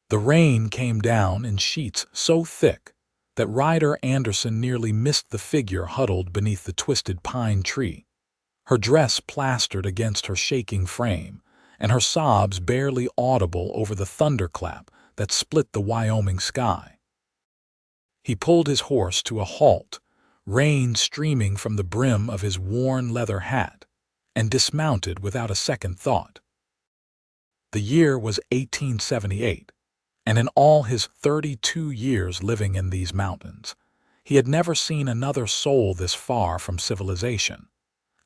The rain came down in sheets so thick that Ryder Anderson nearly missed the figure huddled beneath the twisted pine tree, her dress plastered against her shaking frame, and her sobs barely audible over the thunderclap that split the Wyoming sky. He pulled his horse to a halt, rain streaming from the brim of his worn leather hat, and dismounted without a second thought. The year was 1878, and in all his 32 years living in these mountains, he had never seen another soul this far from civilization,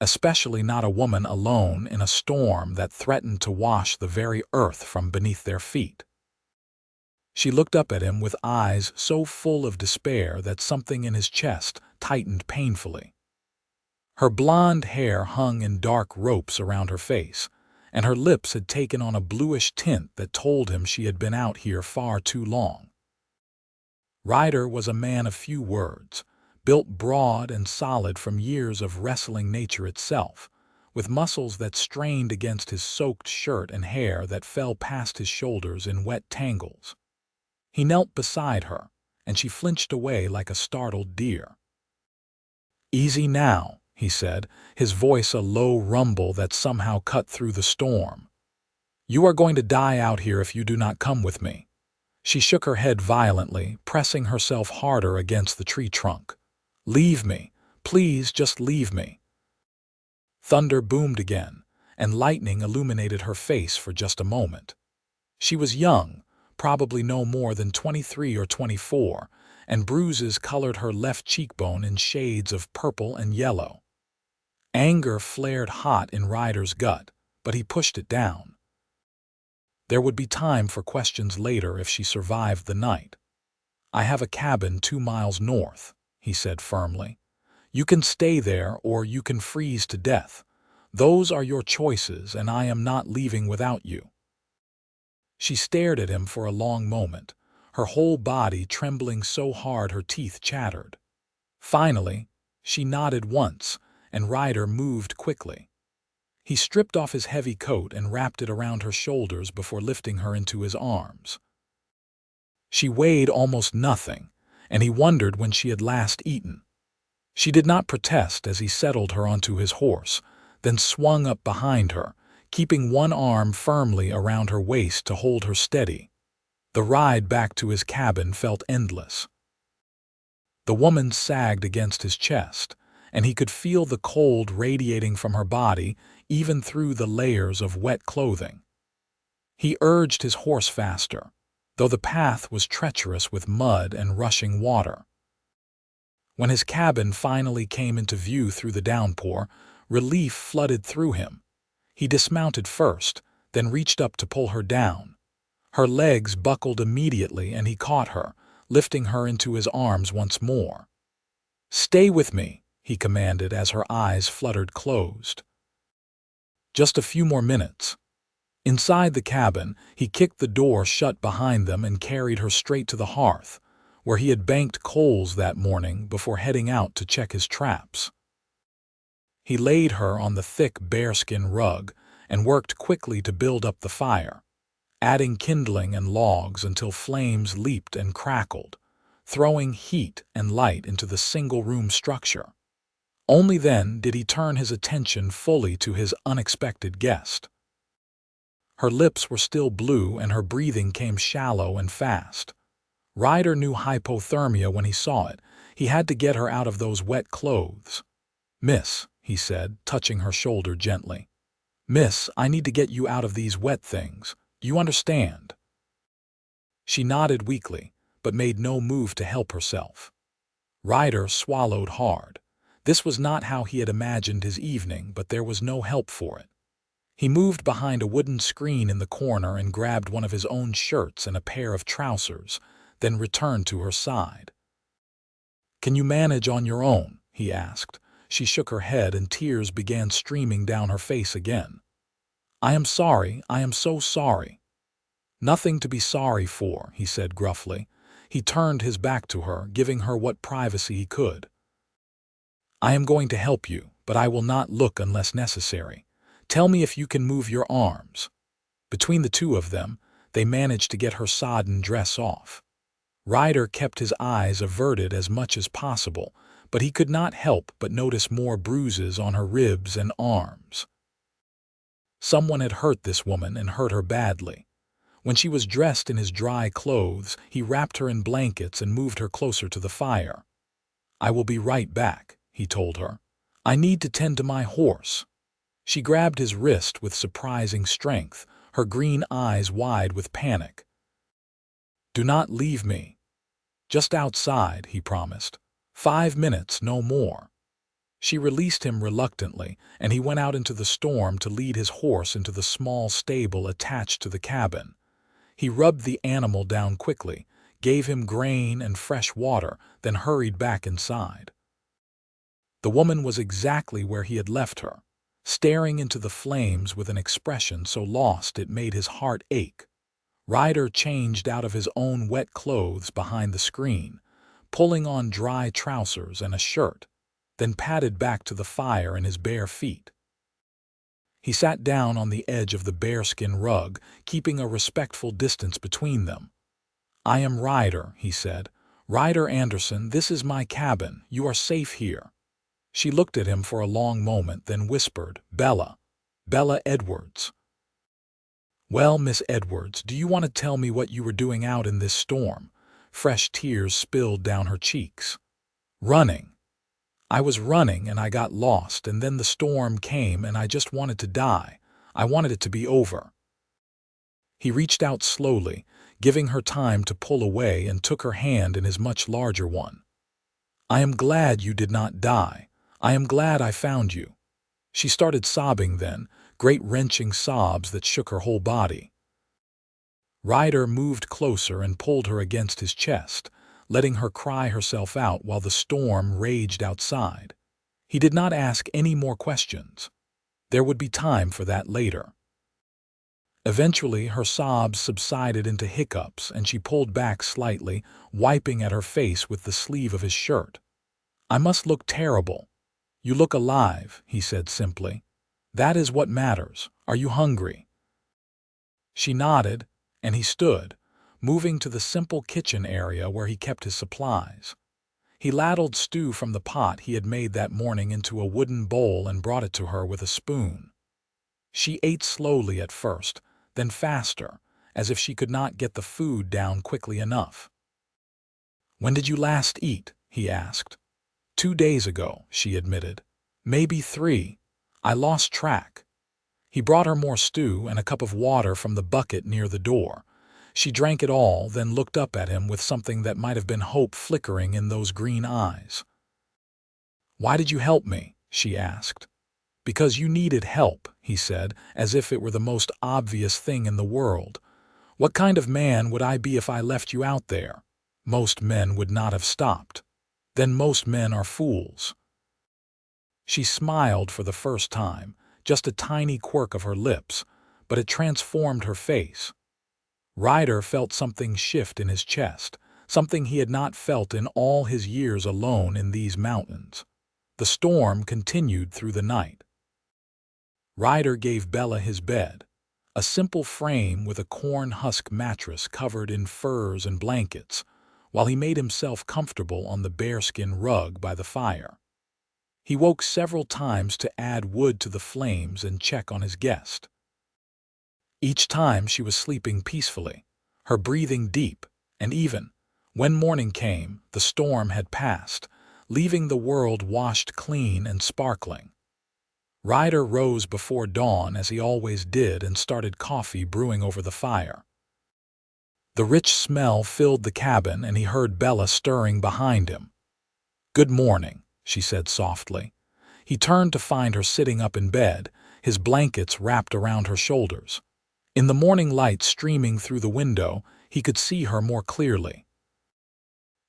especially not a woman alone in a storm that threatened to wash the very earth from beneath their feet. She looked up at him with eyes so full of despair that something in his chest tightened painfully. Her blonde hair hung in dark ropes around her face, and her lips had taken on a bluish tint that told him she had been out here far too long. Ryder was a man of few words, built broad and solid from years of wrestling nature itself, with muscles that strained against his soaked shirt and hair that fell past his shoulders in wet tangles. He knelt beside her, and she flinched away like a startled deer. "Easy now," he said, his voice a low rumble that somehow cut through the storm. "You are going to die out here if you do not come with me." She shook her head violently, pressing herself harder against the tree trunk. "Leave me. Please just leave me." Thunder boomed again, and lightning illuminated her face for just a moment. She was young, probably no more than 23 or 24, and bruises colored her left cheekbone in shades of purple and yellow. Anger flared hot in Ryder's gut, but he pushed it down. There would be time for questions later if she survived the night. "I have a cabin 2 miles north," he said firmly. "You can stay there or you can freeze to death. Those are your choices, and I am not leaving without you." She stared at him for a long moment, her whole body trembling so hard her teeth chattered. Finally, she nodded once, and Ryder moved quickly. He stripped off his heavy coat and wrapped it around her shoulders before lifting her into his arms. She weighed almost nothing, and he wondered when she had last eaten. She did not protest as he settled her onto his horse, then swung up behind her, keeping one arm firmly around her waist to hold her steady. The ride back to his cabin felt endless. The woman sagged against his chest, and he could feel the cold radiating from her body even through the layers of wet clothing. He urged his horse faster, though the path was treacherous with mud and rushing water. When his cabin finally came into view through the downpour, relief flooded through him. He dismounted first, then reached up to pull her down. Her legs buckled immediately, and he caught her, lifting her into his arms once more. "Stay with me," he commanded as her eyes fluttered closed. Just a few more minutes. Inside the cabin, he kicked the door shut behind them and carried her straight to the hearth, where he had banked coals that morning before heading out to check his traps. He laid her on the thick bearskin rug and worked quickly to build up the fire, adding kindling and logs until flames leaped and crackled, throwing heat and light into the single-room structure. Only then did he turn his attention fully to his unexpected guest. Her lips were still blue and her breathing came shallow and fast. Ryder knew hypothermia when he saw it. He had to get her out of those wet clothes. "Miss," he said, touching her shoulder gently. "Miss, I need to get you out of these wet things. You understand?" She nodded weakly, but made no move to help herself. Ryder swallowed hard. This was not how he had imagined his evening, but there was no help for it. He moved behind a wooden screen in the corner and grabbed one of his own shirts and a pair of trousers, then returned to her side. "Can you manage on your own?" he asked. She shook her head and tears began streaming down her face again. "I am sorry, I am so sorry." "Nothing to be sorry for," he said gruffly. He turned his back to her, giving her what privacy he could. "I am going to help you, but I will not look unless necessary. Tell me if you can move your arms." Between the two of them, they managed to get her sodden dress off. Ryder kept his eyes averted as much as possible, but he could not help but notice more bruises on her ribs and arms. Someone had hurt this woman and hurt her badly. When she was dressed in his dry clothes, he wrapped her in blankets and moved her closer to the fire. "I will be right back," he told her. "I need to tend to my horse." She grabbed his wrist with surprising strength, her green eyes wide with panic. "Do not leave me." "Just outside," he promised. 5 minutes, no more." She released him reluctantly, and he went out into the storm to lead his horse into the small stable attached to the cabin. He rubbed the animal down quickly, gave him grain and fresh water, then hurried back inside. The woman was exactly where he had left her, staring into the flames with an expression so lost it made his heart ache. Ryder changed out of his own wet clothes behind the screen, pulling on dry trousers and a shirt, then padded back to the fire in his bare feet. He sat down on the edge of the bearskin rug, keeping a respectful distance between them. "I am Ryder," he said. "Ryder Anderson, this is my cabin. You are safe here." She looked at him for a long moment, then whispered, "Bella. Bella Edwards." "Well, Miss Edwards, do you want to tell me what you were doing out in this storm?" Fresh tears spilled down her cheeks. "Running. I was running and I got lost, and then the storm came and I just wanted to die. I wanted it to be over." He reached out slowly, giving her time to pull away, and took her hand in his much larger one. "I am glad you did not die. I am glad I found you." She started sobbing then, great wrenching sobs that shook her whole body. Ryder moved closer and pulled her against his chest, letting her cry herself out while the storm raged outside. He did not ask any more questions. There would be time for that later. Eventually, her sobs subsided into hiccups, and she pulled back slightly, wiping at her face with the sleeve of his shirt. "I must look terrible." "You look alive," he said simply. "That is what matters. Are you hungry?" She nodded, and he stood, moving to the simple kitchen area where he kept his supplies. He ladled stew from the pot he had made that morning into a wooden bowl and brought it to her with a spoon. She ate slowly at first, then faster, as if she could not get the food down quickly enough. "When did you last eat?" he asked. 2 days ago," she admitted. "Maybe 3. I lost track." He brought her more stew and a cup of water from the bucket near the door. She drank it all, then looked up at him with something that might have been hope flickering in those green eyes. "Why did you help me?" she asked. "Because you needed help," he said, as if it were the most obvious thing in the world. "What kind of man would I be if I left you out there?" Most men would not have stopped. Then most men are fools. She smiled for the first time, just a tiny quirk of her lips, but it transformed her face. Ryder felt something shift in his chest, something he had not felt in all his years alone in these mountains. The storm continued through the night. Ryder gave Bella his bed, a simple frame with a corn husk mattress covered in furs and blankets, while he made himself comfortable on the bearskin rug by the fire. He woke several times to add wood to the flames and check on his guest. Each time she was sleeping peacefully, her breathing deep and even. When morning came, the storm had passed, leaving the world washed clean and sparkling. Ryder rose before dawn as he always did and started coffee brewing over the fire. The rich smell filled the cabin and he heard Bella stirring behind him. "Good morning," she said softly. He turned to find her sitting up in bed, his blankets wrapped around her shoulders. In the morning light streaming through the window, he could see her more clearly.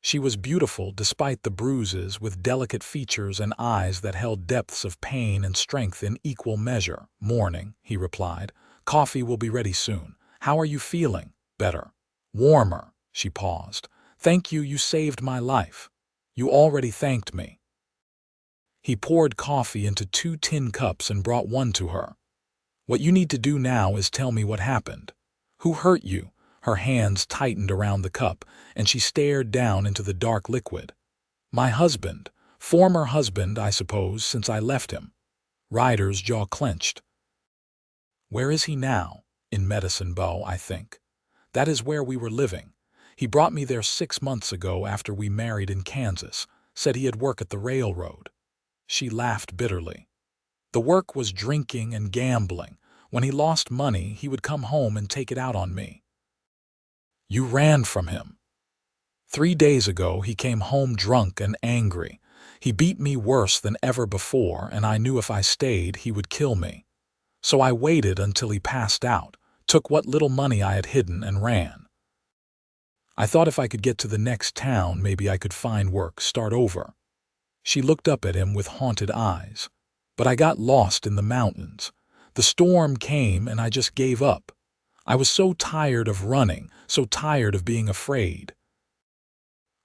She was beautiful despite the bruises, with delicate features and eyes that held depths of pain and strength in equal measure. "Morning," he replied. "Coffee will be ready soon. How are you feeling?" "Better." "Warmer." She paused. "Thank you, you saved my life." "You already thanked me." He poured coffee into 2 tin cups and brought one to her. "What you need to do now is tell me what happened. Who hurt you? Her hands tightened around the cup, and she stared down into the dark liquid. My husband. Former husband, I suppose, since I left him. Ryder's jaw clenched. Where is he now? In Medicine Bow, I think. That is where we were living. He brought me there 6 months ago after we married in Kansas, said he had work at the railroad. She laughed bitterly. The work was drinking and gambling. When he lost money, he would come home and take it out on me. You ran from him. 3 days ago, he came home drunk and angry. He beat me worse than ever before, and I knew if I stayed, he would kill me. So I waited until he passed out, took what little money I had hidden, and ran. I thought if I could get to the next town, maybe I could find work, start over. She looked up at him with haunted eyes. But I got lost in the mountains. The storm came, and I just gave up. I was so tired of running, so tired of being afraid.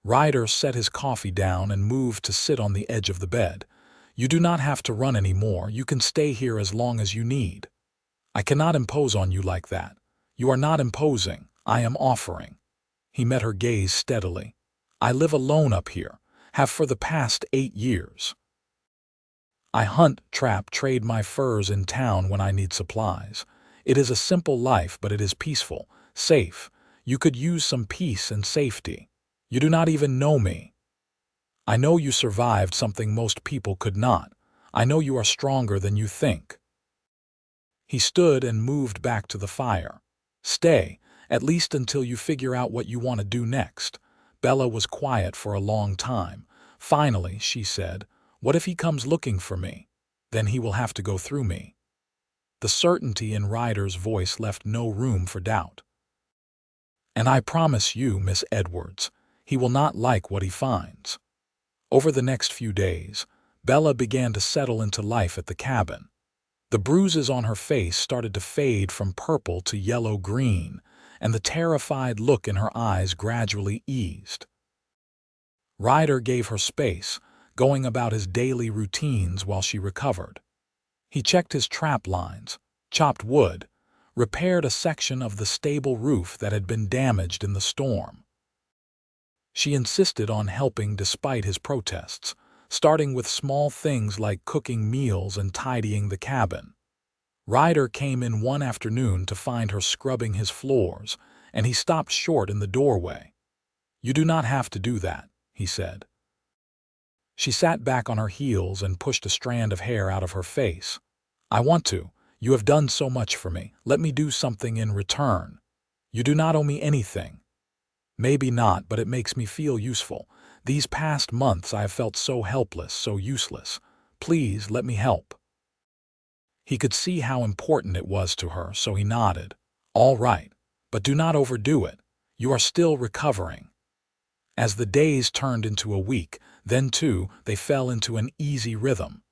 Ryder set his coffee down and moved to sit on the edge of the bed. You do not have to run anymore. You can stay here as long as you need. I cannot impose on you like that. You are not imposing. I am offering. He met her gaze steadily. I live alone up here, have for the past 8 years. I hunt, trap, trade my furs in town when I need supplies. It is a simple life, but it is peaceful, safe. You could use some peace and safety. You do not even know me. I know you survived something most people could not. I know you are stronger than you think. He stood and moved back to the fire. Stay, at least until you figure out what you want to do next. Bella was quiet for a long time. Finally, she said, what if he comes looking for me? Then he will have to go through me. The certainty in Ryder's voice left no room for doubt. And I promise you, Miss Edwards, he will not like what he finds. Over the next few days, Bella began to settle into life at the cabin. The bruises on her face started to fade from purple to yellow-green, and the terrified look in her eyes gradually eased. Ryder gave her space, going about his daily routines while she recovered. He checked his trap lines, chopped wood, repaired a section of the stable roof that had been damaged in the storm. She insisted on helping despite his protests, starting with small things like cooking meals and tidying the cabin. Ryder came in one afternoon to find her scrubbing his floors, and he stopped short in the doorway. You do not have to do that, he said. She sat back on her heels and pushed a strand of hair out of her face. I want to. You have done so much for me. Let me do something in return. You do not owe me anything. Maybe not, but it makes me feel useful. These past months I have felt so helpless, so useless. Please let me help. He could see how important it was to her, so he nodded. All right, but do not overdo it. You are still recovering. As the days turned into a week, then too, they fell into an easy rhythm.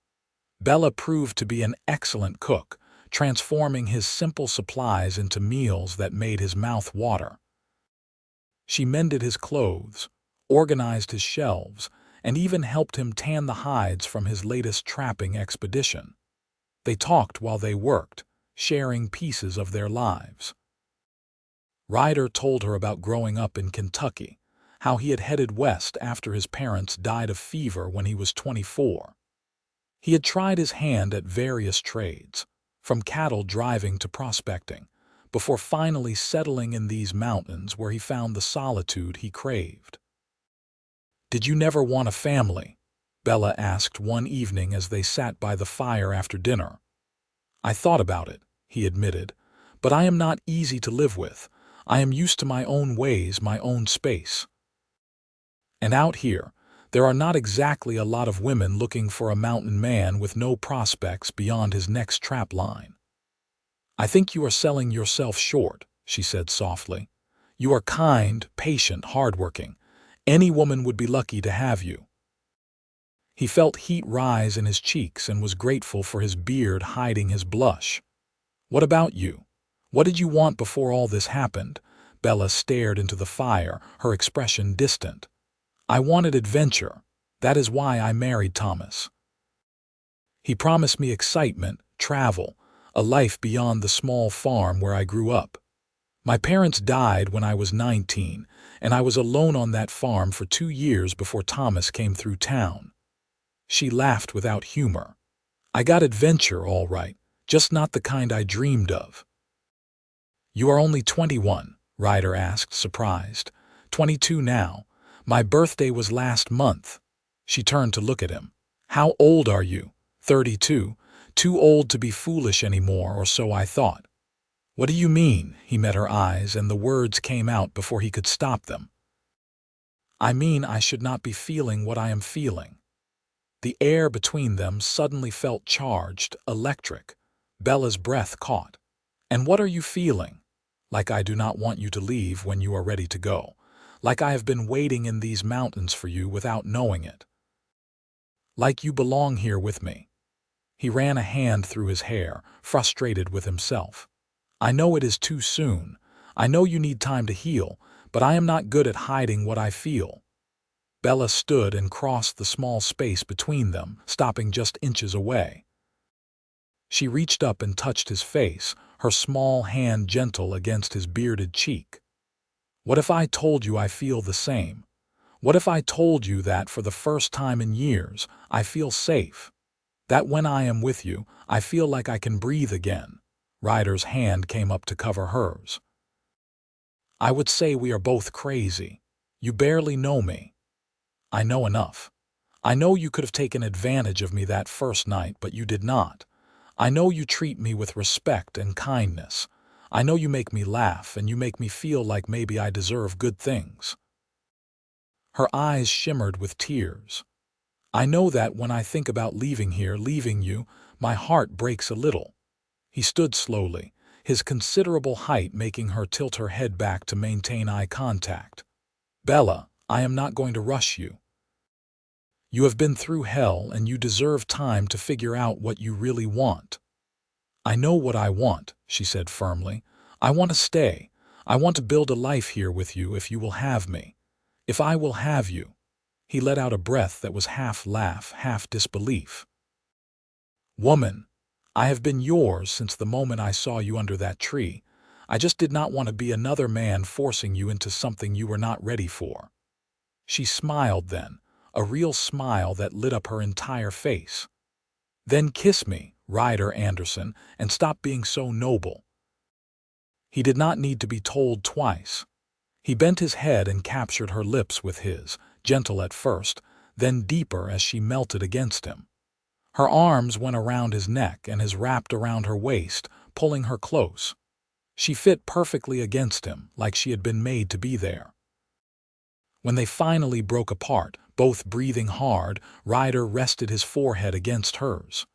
Bella proved to be an excellent cook, transforming his simple supplies into meals that made his mouth water. She mended his clothes, organized his shelves, and even helped him tan the hides from his latest trapping expedition. They talked while they worked, sharing pieces of their lives. Ryder told her about growing up in Kentucky, how he had headed west after his parents died of fever when he was 24. He had tried his hand at various trades, from cattle driving to prospecting, before finally settling in these mountains where he found the solitude he craved. Did you never want a family? Bella asked one evening as they sat by the fire after dinner. I thought about it, he admitted, but I am not easy to live with. I am used to my own ways, my own space. And out here, there are not exactly a lot of women looking for a mountain man with no prospects beyond his next trap line. I think you are selling yourself short, she said softly. You are kind, patient, hardworking. Any woman would be lucky to have you. He felt heat rise in his cheeks and was grateful for his beard hiding his blush. What about you? What did you want before all this happened? Bella stared into the fire, her expression distant. I wanted adventure. That is why I married Thomas. He promised me excitement, travel, a life beyond the small farm where I grew up. My parents died when I was 19, and I was alone on that farm for 2 years before Thomas came through town. She laughed without humor. I got adventure, all right, just not the kind I dreamed of. You are only 21, Ryder asked, surprised. 22 now. My birthday was last month. She turned to look at him. How old are you? 32. Too old to be foolish anymore, or so I thought. What do you mean? He met her eyes, and the words came out before he could stop them. I mean I should not be feeling what I am feeling. The air between them suddenly felt charged, electric. Bella's breath caught. And what are you feeling? Like I do not want you to leave when you are ready to go. Like I have been waiting in these mountains for you without knowing it. Like you belong here with me. He ran a hand through his hair, frustrated with himself. I know it is too soon. I know you need time to heal, but I am not good at hiding what I feel. Bella stood and crossed the small space between them, stopping just inches away. She reached up and touched his face, her small hand gentle against his bearded cheek. What if I told you I feel the same? What if I told you that for the first time in years, I feel safe? That when I am with you, I feel like I can breathe again. Ryder's hand came up to cover hers. I would say we are both crazy. You barely know me. I know enough. I know you could have taken advantage of me that first night, but you did not. I know you treat me with respect and kindness. I know you make me laugh, and you make me feel like maybe I deserve good things. Her eyes shimmered with tears. I know that when I think about leaving here, leaving you, my heart breaks a little. He stood slowly, his considerable height making her tilt her head back to maintain eye contact. Bella, I am not going to rush you. You have been through hell, and you deserve time to figure out what you really want. I know what I want, she said firmly. I want to stay. I want to build a life here with you if you will have me. If I will have you. He let out a breath that was half laugh, half disbelief. Woman, I have been yours since the moment I saw you under that tree. I just did not want to be another man forcing you into something you were not ready for. She smiled then, a real smile that lit up her entire face. Then kiss me, Ryder Anderson, and stop being so noble. He did not need to be told twice. He bent his head and captured her lips with his, gentle at first, then deeper as she melted against him. Her arms went around his neck and his wrapped around her waist, pulling her close. She fit perfectly against him, like she had been made to be there. When they finally broke apart, both breathing hard, Ryder rested his forehead against hers.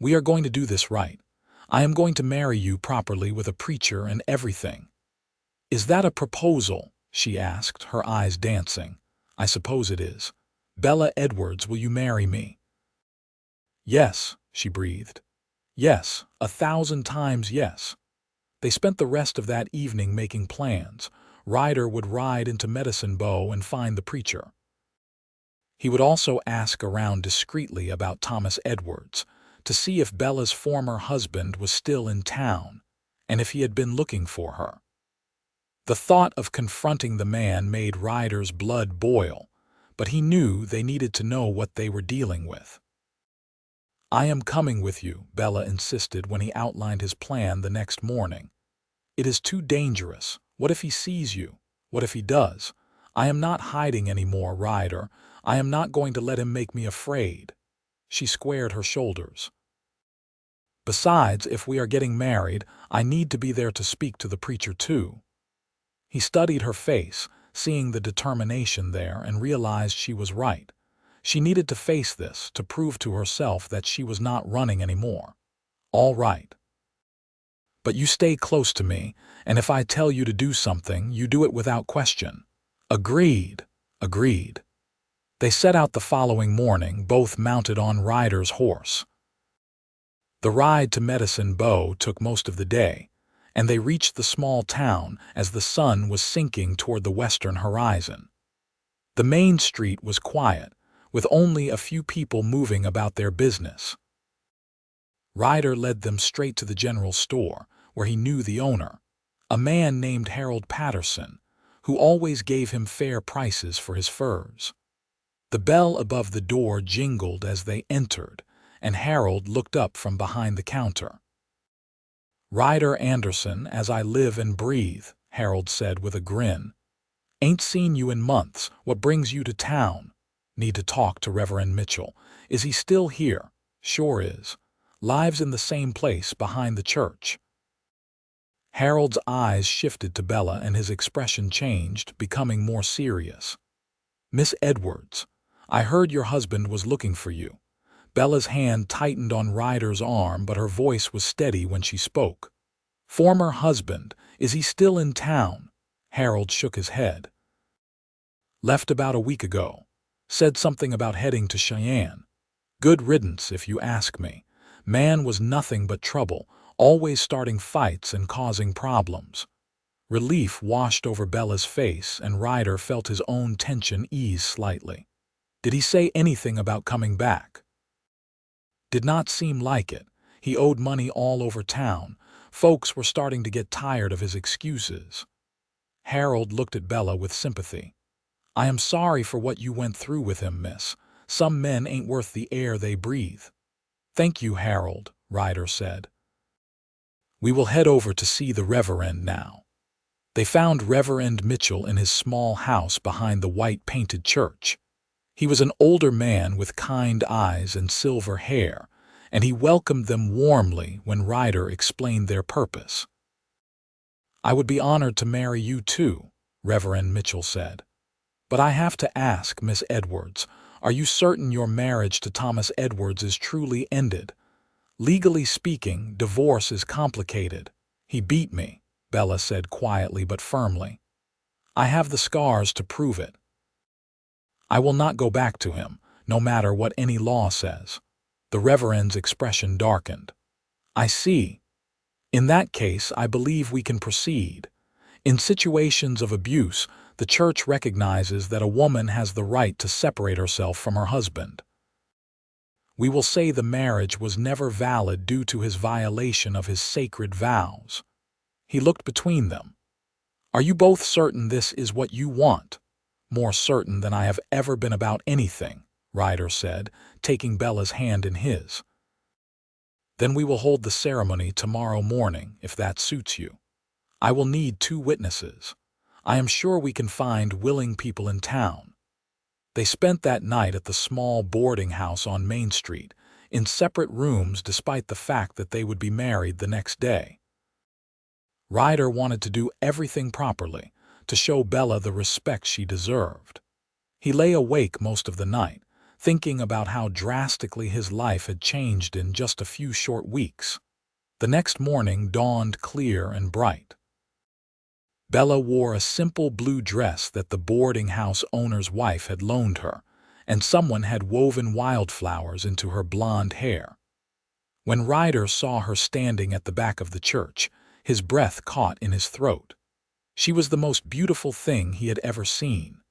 We are going to do this right. I am going to marry you properly with a preacher and everything. Is that a proposal? She asked, her eyes dancing. I suppose it is. Bella Edwards, will you marry me? Yes, she breathed. Yes, 1,000 times yes. They spent the rest of that evening making plans. Ryder would ride into Medicine Bow and find the preacher. He would also ask around discreetly about Thomas Edwards, to see if Bella's former husband was still in town, and if he had been looking for her. The thought of confronting the man made Ryder's blood boil, but he knew they needed to know what they were dealing with. I am coming with you, Bella insisted when he outlined his plan the next morning. It is too dangerous. What if he sees you? What if he does? I am not hiding anymore, Ryder. I am not going to let him make me afraid. She squared her shoulders. Besides, if we are getting married, I need to be there to speak to the preacher too. He studied her face, seeing the determination there, and realized she was right. She needed to face this, to prove to herself that she was not running anymore. All right. But you stay close to me, and if I tell you to do something, you do it without question. Agreed. Agreed. They set out the following morning, both mounted on Ryder's horse. The ride to Medicine Bow took most of the day, and they reached the small town as the sun was sinking toward the western horizon. The main street was quiet, with only a few people moving about their business. Ryder led them straight to the general store, where he knew the owner. A man named Harold Patterson, who always gave him fair prices for his furs. The bell above the door jingled as they entered, and Harold looked up from behind the counter. "Ryder Anderson, as I live and breathe," Harold said with a grin. "Ain't seen you in months. What brings you to town?" "Need to talk to Reverend Mitchell. Is he still here?" "Sure is. Lives in the same place behind the church." Harold's eyes shifted to Bella and his expression changed, becoming more serious. "Miss Edwards, I heard your husband was looking for you." Bella's hand tightened on Ryder's arm, but her voice was steady when she spoke. "Former husband, is he still in town?" Harold shook his head. "Left about a week ago. Said something about heading to Cheyenne. Good riddance, if you ask me. Man was nothing but trouble, always starting fights and causing problems." Relief washed over Bella's face, and Ryder felt his own tension ease slightly. "Did he say anything about coming back?" "Did not seem like it. He owed money all over town. Folks were starting to get tired of his excuses." Harold looked at Bella with sympathy. "I am sorry for what you went through with him, miss. Some men ain't worth the air they breathe." "Thank you, Harold," Ryder said. "We will head over to see the Reverend now." They found Reverend Mitchell in his small house behind the white-painted church. He was an older man with kind eyes and silver hair, and he welcomed them warmly when Ryder explained their purpose. "I would be honored to marry you too," Reverend Mitchell said. "But I have to ask, Miss Edwards, are you certain your marriage to Thomas Edwards is truly ended? Legally speaking, divorce is complicated." "He beat me," Bella said quietly but firmly. "I have the scars to prove it. I will not go back to him, no matter what any law says." The Reverend's expression darkened. "I see. In that case, I believe we can proceed. In situations of abuse, the church recognizes that a woman has the right to separate herself from her husband. We will say the marriage was never valid due to his violation of his sacred vows." He looked between them. "Are you both certain this is what you want?" "More certain than I have ever been about anything," Ryder said, taking Bella's hand in his. "Then we will hold the ceremony tomorrow morning, if that suits you. I will need 2 witnesses. I am sure we can find willing people in town." They spent that night at the small boarding house on Main Street, in separate rooms despite the fact that they would be married the next day. Ryder wanted to do everything properly, to show Bella the respect she deserved. He lay awake most of the night, thinking about how drastically his life had changed in just a few short weeks. The next morning dawned clear and bright. Bella wore a simple blue dress that the boarding house owner's wife had loaned her, and someone had woven wildflowers into her blonde hair. When Ryder saw her standing at the back of the church, his breath caught in his throat. She was the most beautiful thing he had ever seen.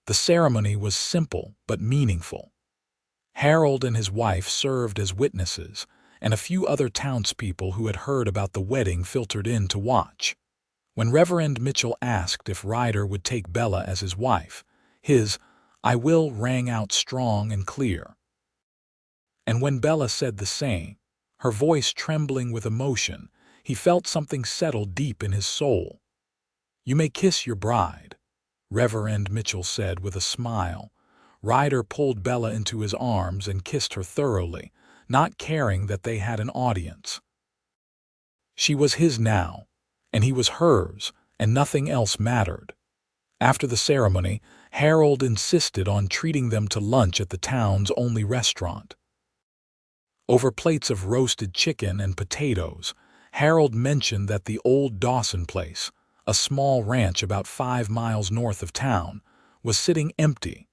The ceremony was simple but meaningful. Harold and his wife served as witnesses, and a few other townspeople who had heard about the wedding filtered in to watch. When Reverend Mitchell asked if Ryder would take Bella as his wife, his "I will" rang out strong and clear. And when Bella said the same, her voice trembling with emotion, he felt something settle deep in his soul. "You may kiss your bride," Reverend Mitchell said with a smile. Ryder pulled Bella into his arms and kissed her thoroughly, not caring that they had an audience. She was his now, and he was hers, and nothing else mattered. After the ceremony, Harold insisted on treating them to lunch at the town's only restaurant. Over plates of roasted chicken and potatoes, Harold mentioned that the old Dawson place, a small ranch about 5 miles north of town, was sitting empty.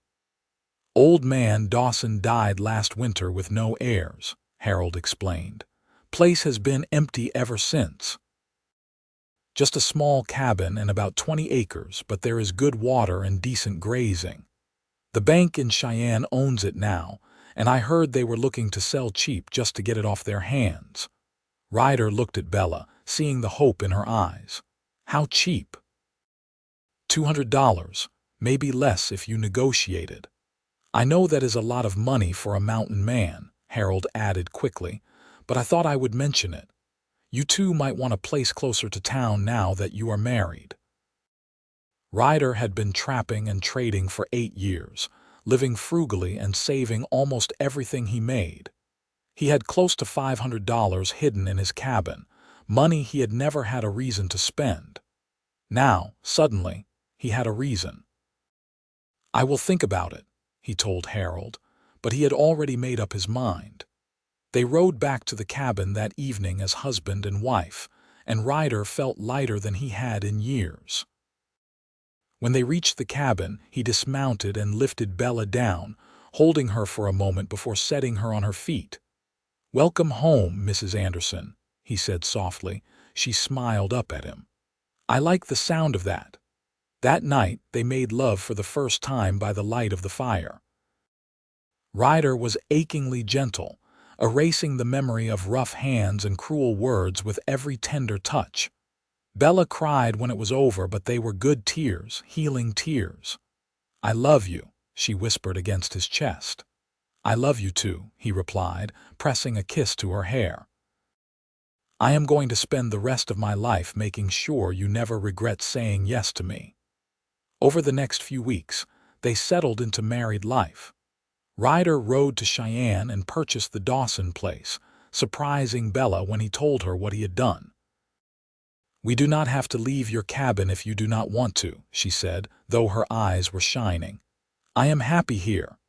"Old man Dawson died last winter with no heirs," Harold explained. "Place has been empty ever since. Just a small cabin and about 20 acres, but there is good water and decent grazing. The bank in Cheyenne owns it now, and I heard they were looking to sell cheap just to get it off their hands." Ryder looked at Bella, seeing the hope in her eyes. How cheap? $200, maybe less if you negotiated. I know that is a lot of money for a mountain man, Harold added quickly, but I thought I would mention it. You two might want a place closer to town now that you are married. Ryder had been trapping and trading for 8 years, living frugally and saving almost everything he made. He had close to $500 hidden in his cabin, money he had never had a reason to spend. Now, suddenly, he had a reason. I will think about it, he told Harold, but he had already made up his mind. They rode back to the cabin that evening as husband and wife, and Ryder felt lighter than he had in years. When they reached the cabin, he dismounted and lifted Bella down, holding her for a moment before setting her on her feet. "Welcome home, Mrs. Anderson," he said softly. She smiled up at him. "I like the sound of that." That night, they made love for the first time by the light of the fire. Ryder was achingly gentle, erasing the memory of rough hands and cruel words with every tender touch. Bella cried when it was over, but they were good tears, healing tears. "I love you," she whispered against his chest. "I love you too," he replied, pressing a kiss to her hair. "I am going to spend the rest of my life making sure you never regret saying yes to me." Over the next few weeks, they settled into married life. Ryder rode to Cheyenne and purchased the Dawson place, surprising Bella when he told her what he had done. "We do not have to leave your cabin if you do not want to," she said, though her eyes were shining. "I am happy here."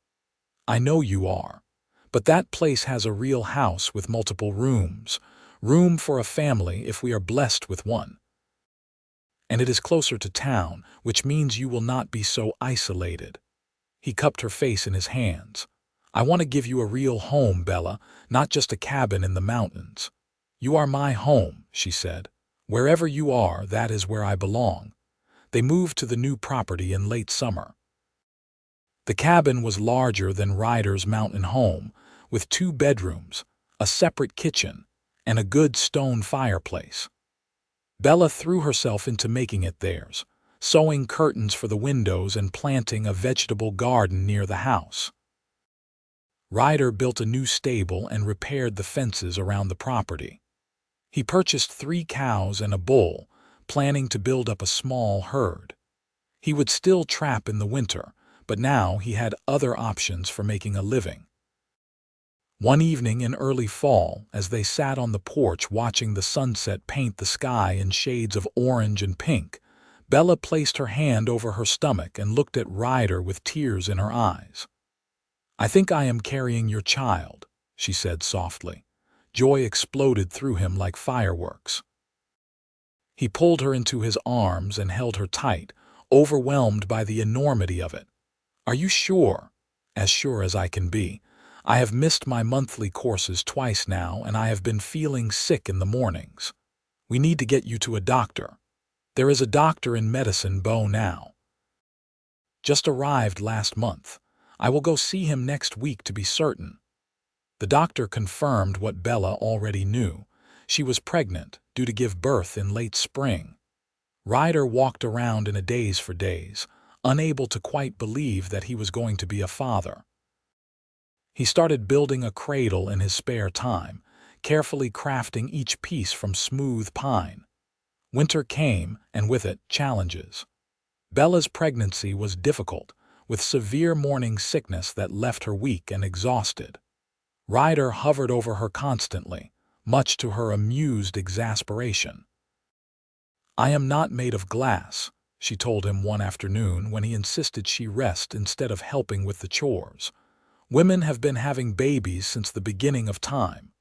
"I know you are. But that place has a real house with multiple rooms, room for a family if we are blessed with one. And it is closer to town, which means you will not be so isolated." He cupped her face in his hands. "I want to give you a real home, Bella, not just a cabin in the mountains." "You are my home," she said. "Wherever you are, that is where I belong." They moved to the new property in late summer. The cabin was larger than Ryder's mountain home, with 2 bedrooms, a separate kitchen, and a good stone fireplace. Bella threw herself into making it theirs, sewing curtains for the windows and planting a vegetable garden near the house. Ryder built a new stable and repaired the fences around the property. He purchased 3 cows and a bull, planning to build up a small herd. He would still trap in the winter, but now he had other options for making a living. One evening in early fall, as they sat on the porch watching the sunset paint the sky in shades of orange and pink, Bella placed her hand over her stomach and looked at Ryder with tears in her eyes. "I think I am carrying your child," she said softly. Joy exploded through him like fireworks. He pulled her into his arms and held her tight, overwhelmed by the enormity of it. "Are you sure?" "As sure as I can be. I have missed my monthly courses twice now, and I have been feeling sick in the mornings. We need to get you to a doctor. There is a doctor in Medicine Bow now. Just arrived last month. I will go see him next week to be certain." The doctor confirmed what Bella already knew. She was pregnant, due to give birth in late spring. Ryder walked around in a daze for days, unable to quite believe that he was going to be a father. He started building a cradle in his spare time, carefully crafting each piece from smooth pine. Winter came, and with it, challenges. Bella's pregnancy was difficult, with severe morning sickness that left her weak and exhausted. Ryder hovered over her constantly, much to her amused exasperation. "I am not made of glass," she told him one afternoon when he insisted she rest instead of helping with the chores. "Women have been having babies since the beginning of time."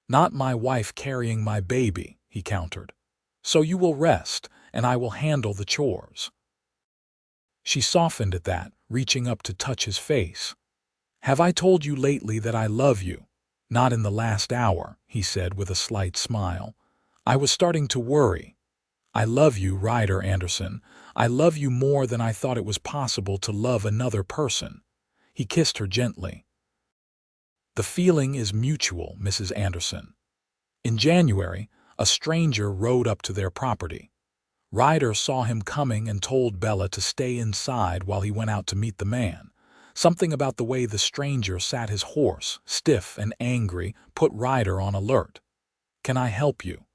"Not my wife carrying my baby," he countered. "So you will rest, and I will handle the chores." She softened at that, reaching up to touch his face. "Have I told you lately that I love you?" "Not in the last hour," he said with a slight smile. "I was starting to worry." "I love you, Ryder Anderson. I love you more than I thought it was possible to love another person." He kissed her gently. "The feeling is mutual, Mrs. Anderson." In January, A stranger rode up to their property. Ryder saw him coming and told Bella to stay inside while he went out to meet the man. Something about the way the stranger sat his horse, stiff and angry, put Ryder on alert. "Can I help you?"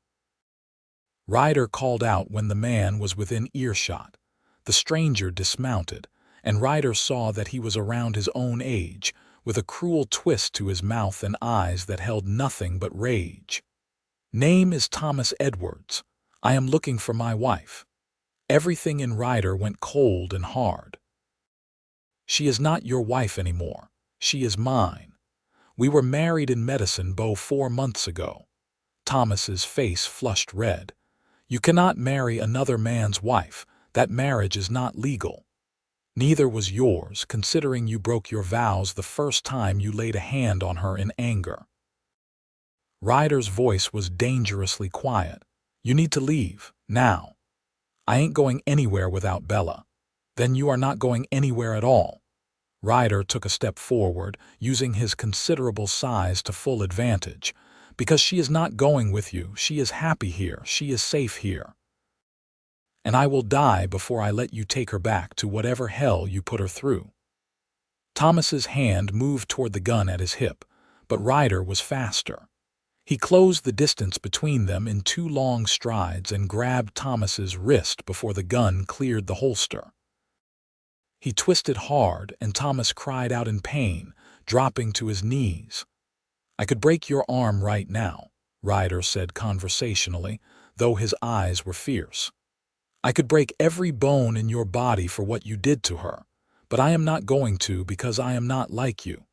Ryder called out when the man was within earshot. The stranger dismounted, and Ryder saw that he was around his own age, with a cruel twist to his mouth and eyes that held nothing but rage. "Name is Thomas Edwards. I am looking for my wife." Everything in Ryder went cold and hard. "She is not your wife anymore. She is mine. We were married in Medicine Bow 4 months ago." Thomas's face flushed red. "You cannot marry another man's wife. That marriage is not legal. Neither was yours, considering you broke your vows the first time you laid a hand on her in anger." Ryder's voice was dangerously quiet. "You need to leave, now." "I ain't going anywhere without Bella." "Then you are not going anywhere at all." Ryder took a step forward, using his considerable size to full advantage. "Because she is not going with you. She is happy here. She is safe here. And I will die before I let you take her back to whatever hell you put her through." Thomas's hand moved toward the gun at his hip, but Ryder was faster. He closed the distance between them in 2 long strides and grabbed Thomas's wrist before the gun cleared the holster. He twisted hard, and Thomas cried out in pain, dropping to his knees. "I could break your arm right now," Ryder said conversationally, though his eyes were fierce. "I could break every bone in your body for what you did to her, but I am not going to because I am not like you.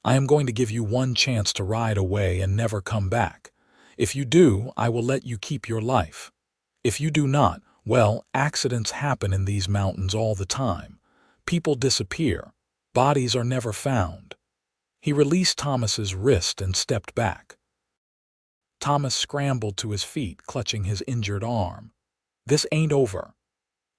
I am going to give you one chance to ride away and never come back. If you do, I will let you keep your life. If you do not, well, accidents happen in these mountains all the time. People disappear. Bodies are never found." He released Thomas's wrist and stepped back. Thomas scrambled to his feet, clutching his injured arm. "This ain't over."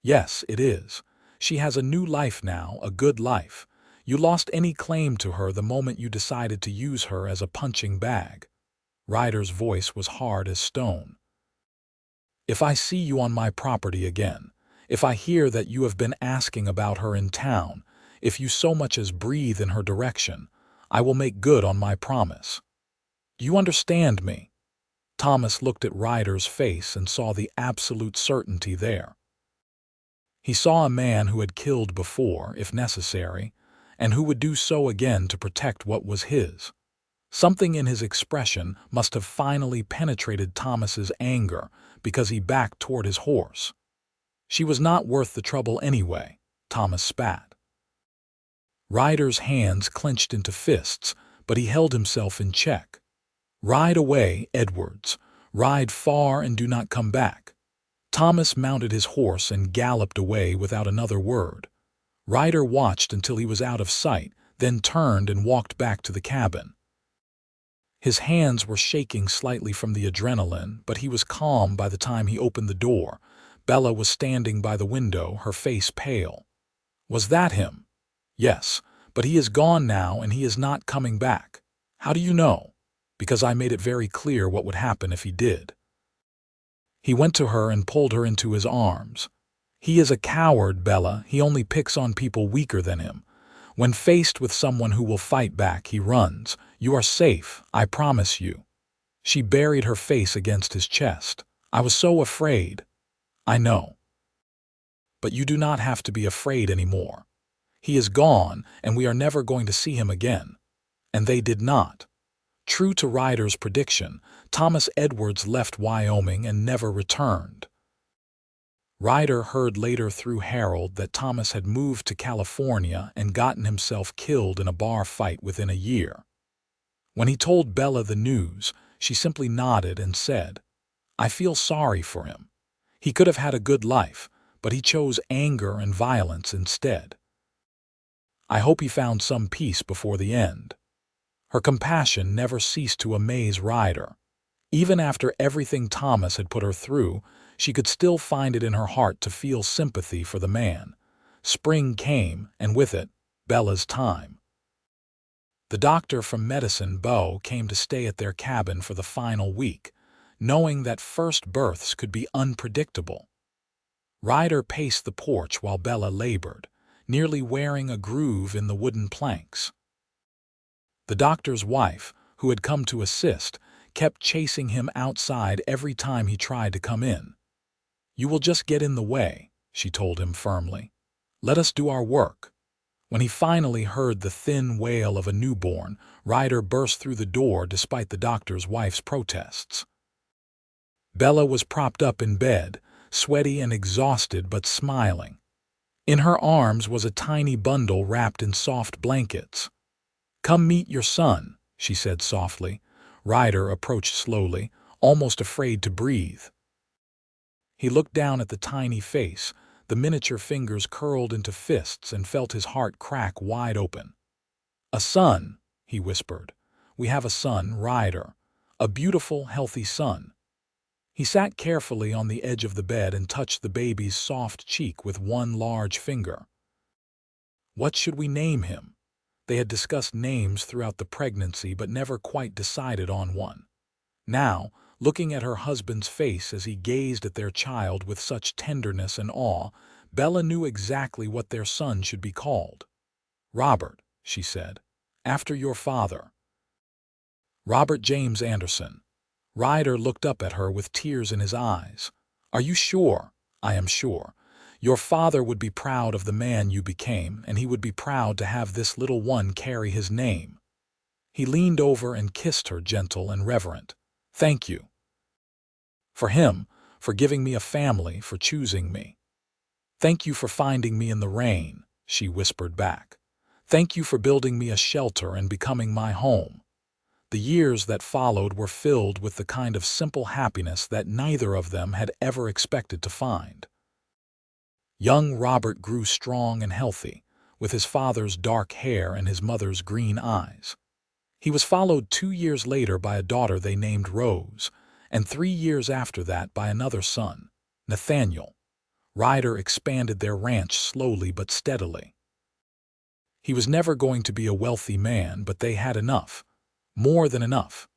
"Yes, it is. She has a new life now, a good life. You lost any claim to her the moment you decided to use her as a punching bag." Ryder's voice was hard as stone. "If I see you on my property again, if I hear that you have been asking about her in town, if you so much as breathe in her direction, I will make good on my promise. Do you understand me?" Thomas looked at Ryder's face and saw the absolute certainty there. He saw a man who had killed before, if necessary, and who would do so again to protect what was his. Something in his expression must have finally penetrated Thomas's anger because he backed toward his horse. "She was not worth the trouble anyway," Thomas spat. Ryder's hands clenched into fists, but he held himself in check. "Ride away, Edwards. Ride far and do not come back." Thomas mounted his horse and galloped away without another word. Ryder watched until he was out of sight, then turned and walked back to the cabin. His hands were shaking slightly from the adrenaline, but he was calm by the time he opened the door. Bella was standing by the window, her face pale. "Was that him?" "Yes, but he is gone now and he is not coming back." "How do you know?" "Because I made it very clear what would happen if he did." He went to her and pulled her into his arms. "He is a coward, Bella. He only picks on people weaker than him. When faced with someone who will fight back, he runs. You are safe, I promise you." She buried her face against his chest. "I was so afraid." "I know. But you do not have to be afraid anymore. He is gone, and we are never going to see him again." And they did not. True to Ryder's prediction, Thomas Edwards left Wyoming and never returned. Ryder heard later through Harold that Thomas had moved to California and gotten himself killed in a bar fight within a year. When he told Bella the news, she simply nodded and said, "I feel sorry for him. He could have had a good life, but he chose anger and violence instead. I hope he found some peace before the end." Her compassion never ceased to amaze Ryder. Even after everything Thomas had put her through, she could still find it in her heart to feel sympathy for the man. Spring came, and with it, Bella's time. The doctor from Medicine Bow came to stay at their cabin for the final week. knowing that first births could be unpredictable. Ryder paced the porch while Bella labored, nearly wearing a groove in the wooden planks. The doctor's wife, who had come to assist, kept chasing him outside every time he tried to come in. "You will just get in the way," she told him firmly. "Let us do our work." When he finally heard the thin wail of a newborn, Ryder burst through the door despite the doctor's wife's protests. Bella was propped up in bed, sweaty and exhausted but smiling. In her arms was a tiny bundle wrapped in soft blankets. "Come meet your son," she said softly. Ryder approached slowly, almost afraid to breathe. He looked down at the tiny face, the miniature fingers curled into fists, and felt his heart crack wide open. "A son," he whispered. "We have a son, Ryder. A beautiful, healthy son." He sat carefully on the edge of the bed and touched the baby's soft cheek with one large finger. What should we name him? They had discussed names throughout the pregnancy but never quite decided on one. Now, looking at her husband's face as he gazed at their child with such tenderness and awe, Bella knew exactly what their son should be called. "Robert," she said, "after your father." "Robert James Anderson." Ryder looked up at her with tears in his eyes. "Are you sure?" "I am sure. Your father would be proud of the man you became, and he would be proud to have this little one carry his name." He leaned over and kissed her, gentle and reverent. "Thank you." "For him, for giving me a family, for choosing me." "Thank you for finding me in the rain," she whispered back. "Thank you for building me a shelter and becoming my home." The years that followed were filled with the kind of simple happiness that neither of them had ever expected to find. Young Robert grew strong and healthy, with his father's dark hair and his mother's green eyes. He was followed 2 years later by a daughter they named Rose, and 3 years after that by another son, Nathaniel. Ryder expanded their ranch slowly but steadily. He was never going to be a wealthy man, but they had enough. More than enough.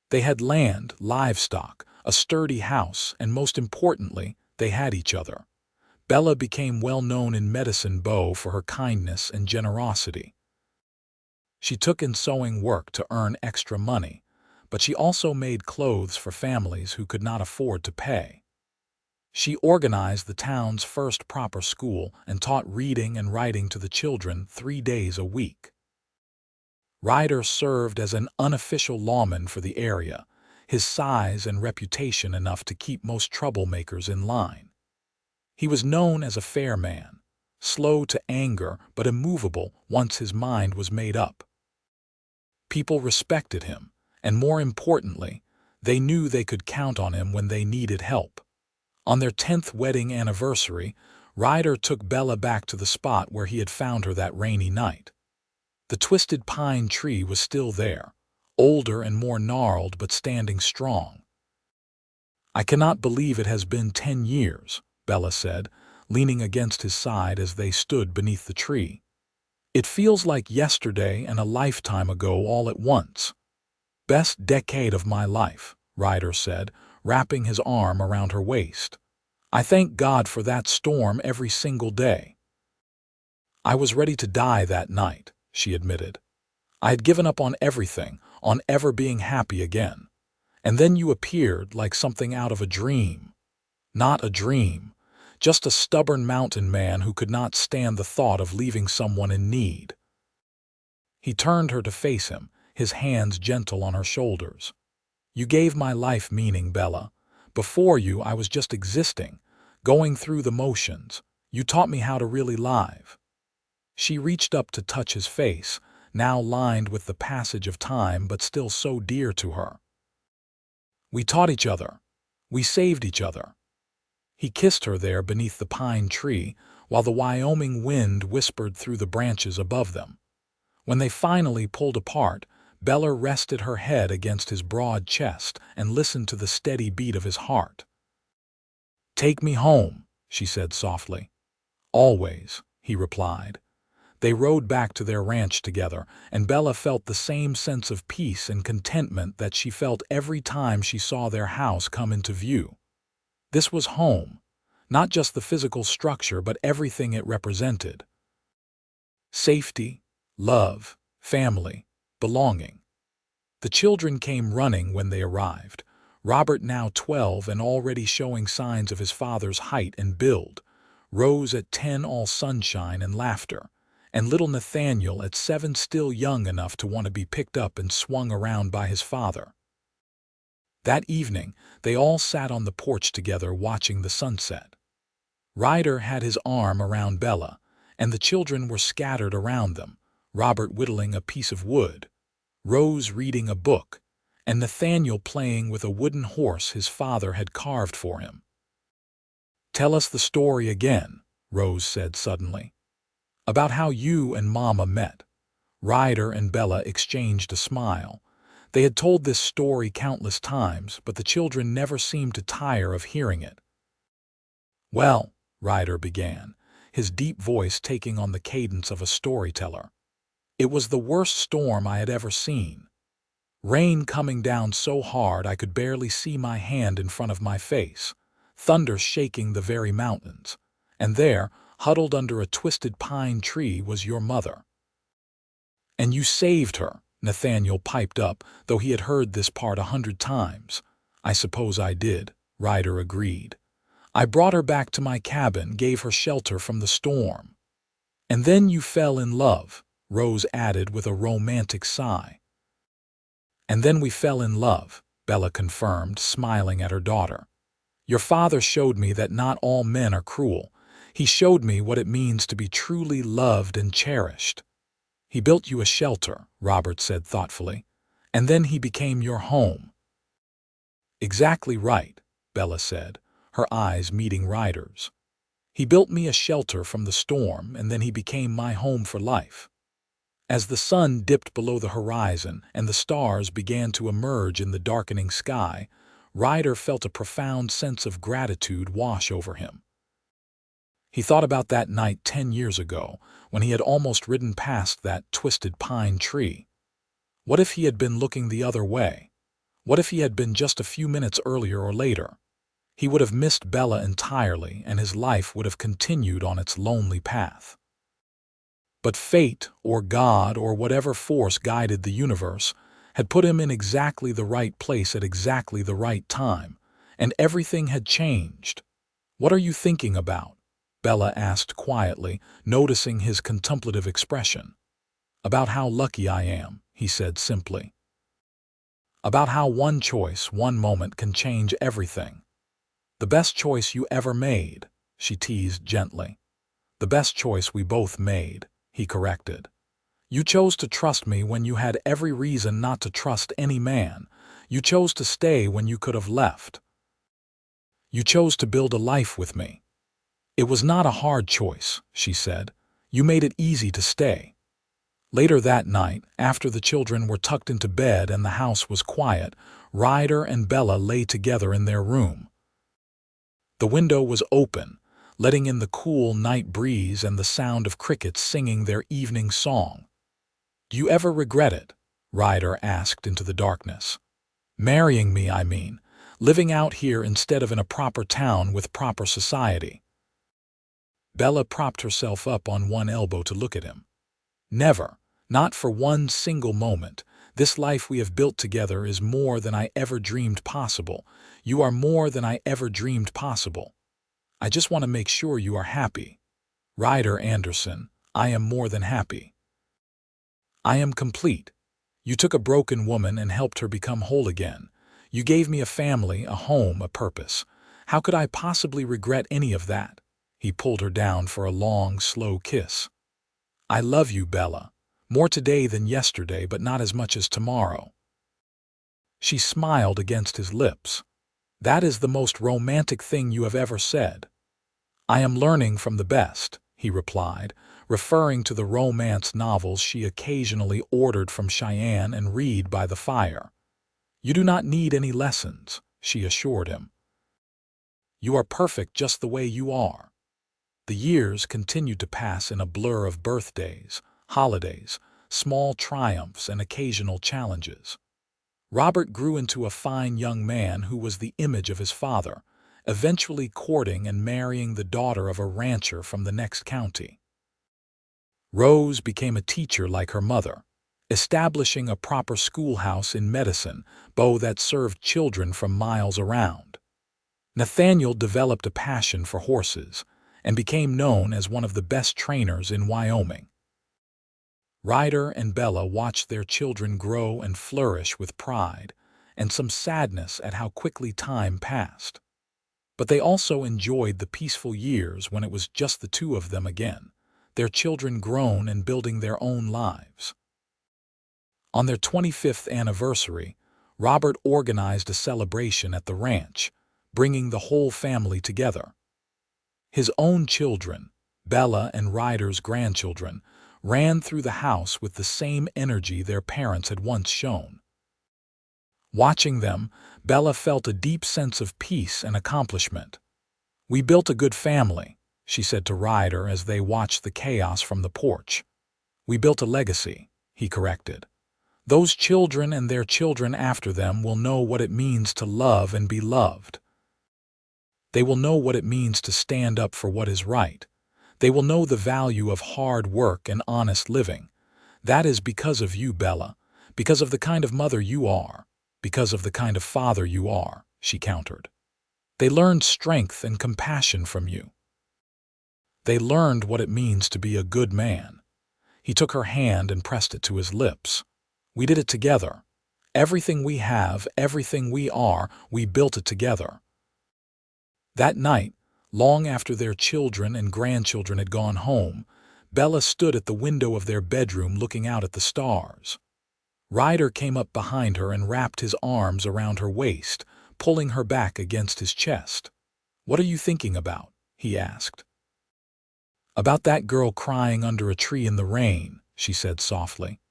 They had land, livestock, a sturdy house, and most importantly, they had each other. Bella became well known in Medicine Bow for her kindness and generosity. She took in sewing work to earn extra money, but she also made clothes for families who could not afford to pay. She organized the town's first proper school and taught reading and writing to the children 3 days a week. Ryder served as an unofficial lawman for the area, his size and reputation enough to keep most troublemakers in line. He was known as a fair man, slow to anger but immovable once his mind was made up. People respected him, and more importantly, they knew they could count on him when they needed help. On their 10th wedding anniversary, Ryder took Bella back to the spot where he had found her that rainy night. The twisted pine tree was still there, older and more gnarled but standing strong. "I cannot believe it has been 10 years, Bella said, leaning against his side as they stood beneath the tree. "It feels like yesterday and a lifetime ago all at once." "Best decade of my life," Ryder said, wrapping his arm around her waist. "I thank God for that storm every single day." "I was ready to die that night," she admitted. "I had given up on everything, on ever being happy again. And then you appeared like something out of a dream." "Not a dream, just a stubborn mountain man who could not stand the thought of leaving someone in need." He turned her to face him, his hands gentle on her shoulders. "You gave my life meaning, Bella. Before you, I was just existing, going through the motions. You taught me how to really live." She reached up to touch his face, now lined with the passage of time but still so dear to her. "We taught each other. We saved each other." He kissed her there beneath the pine tree, while the Wyoming wind whispered through the branches above them. When they finally pulled apart, Bella rested her head against his broad chest and listened to the steady beat of his heart. "Take me home," she said softly. "Always," he replied. They rode back to their ranch together, and Bella felt the same sense of peace and contentment that she felt every time she saw their house come into view. This was home, not just the physical structure but everything it represented. Safety, love, family, belonging. The children came running when they arrived, Robert now 12 and already showing signs of his father's height and build, Rose at 10 all sunshine and laughter, and little Nathaniel at 7 still young enough to want to be picked up and swung around by his father. That evening, they all sat on the porch together watching the sunset. Ryder had his arm around Bella, and the children were scattered around them, Robert whittling a piece of wood, Rose reading a book, and Nathaniel playing with a wooden horse his father had carved for him. "Tell us the story again," Rose said suddenly. "About how you and Mama met." Ryder and Bella exchanged a smile. They had told this story countless times, but the children never seemed to tire of hearing it. "Well," Ryder began, his deep voice taking on the cadence of a storyteller, "it was the worst storm I had ever seen. Rain coming down so hard I could barely see my hand in front of my face, thunder shaking the very mountains, and there, huddled under a twisted pine tree, was your mother. And you saved her," Nathaniel piped up, though he had heard this part 100 times. "I suppose I did," Ryder agreed. "I brought her back to my cabin, gave her shelter from the storm." "And then you fell in love," Rose added with a romantic sigh. "And then we fell in love," Bella confirmed, smiling at her daughter. "Your father showed me that not all men are cruel. He showed me what it means to be truly loved and cherished. He built you a shelter," Robert said thoughtfully, "and then he became your home." "Exactly right," Bella said, her eyes meeting Ryder's. "He built me a shelter from the storm, and then he became my home for life." As the sun dipped below the horizon and the stars began to emerge in the darkening sky, Ryder felt a profound sense of gratitude wash over him. He thought about that night 10 years ago, when he had almost ridden past that twisted pine tree. What if he had been looking the other way? What if he had been just a few minutes earlier or later? He would have missed Bella entirely, and his life would have continued on its lonely path. But fate, or God, or whatever force guided the universe, had put him in exactly the right place at exactly the right time, and everything had changed. "What are you thinking about?" Bella asked quietly, noticing his contemplative expression. "About how lucky I am," he said simply. "About how one choice, one moment can change everything." "The best choice you ever made," she teased gently. "The best choice we both made," he corrected. "You chose to trust me when you had every reason not to trust any man. You chose to stay when you could have left. You chose to build a life with me." "It was not a hard choice," she said. "You made it easy to stay." Later that night, after the children were tucked into bed and the house was quiet, Ryder and Bella lay together in their room. The window was open, letting in the cool night breeze and the sound of crickets singing their evening song. "Do you ever regret it?" Ryder asked into the darkness. "Marrying me, I mean. Living out here instead of in a proper town with proper society." Bella propped herself up on one elbow to look at him. "Never. Not for one single moment. This life we have built together is more than I ever dreamed possible. You are more than I ever dreamed possible. I just want to make sure you are happy. Ryder Anderson, I am more than happy. I am complete. You took a broken woman and helped her become whole again. You gave me a family, a home, a purpose. How could I possibly regret any of that?" He pulled her down for a long, slow kiss. "I love you, Bella. More today than yesterday, but not as much as tomorrow." She smiled against his lips. "That is the most romantic thing you have ever said." "I am learning from the best," he replied, referring to the romance novels she occasionally ordered from Cheyenne and read by the fire. "You do not need any lessons," she assured him. "You are perfect just the way you are." The years continued to pass in a blur of birthdays, holidays, small triumphs, and occasional challenges. Robert grew into a fine young man who was the image of his father, eventually courting and marrying the daughter of a rancher from the next county. Rose became a teacher like her mother, establishing a proper schoolhouse in Medicine Bow that served children from miles around. Nathaniel developed a passion for horses and became known as one of the best trainers in Wyoming. Ryder and Bella watched their children grow and flourish with pride and some sadness at how quickly time passed. But they also enjoyed the peaceful years when it was just the two of them again, their children grown and building their own lives. On their 25th anniversary, Robert organized a celebration at the ranch, bringing the whole family together. His own children, Bella and Ryder's grandchildren, ran through the house with the same energy their parents had once shown. Watching them, Bella felt a deep sense of peace and accomplishment. "We built a good family," she said to Ryder as they watched the chaos from the porch. "We built a legacy," he corrected. "Those children and their children after them will know what it means to love and be loved. They will know what it means to stand up for what is right. They will know the value of hard work and honest living. That is because of you, Bella, because of the kind of mother you are, because of the kind of father you are," she countered. "They learned strength and compassion from you. They learned what it means to be a good man." He took her hand and pressed it to his lips. "We did it together. Everything we have, everything we are, we built it together." That night, long after their children and grandchildren had gone home, Bella stood at the window of their bedroom looking out at the stars. Ryder came up behind her and wrapped his arms around her waist, pulling her back against his chest. "What are you thinking about?" he asked. "About that girl crying under a tree in the rain," she said softly.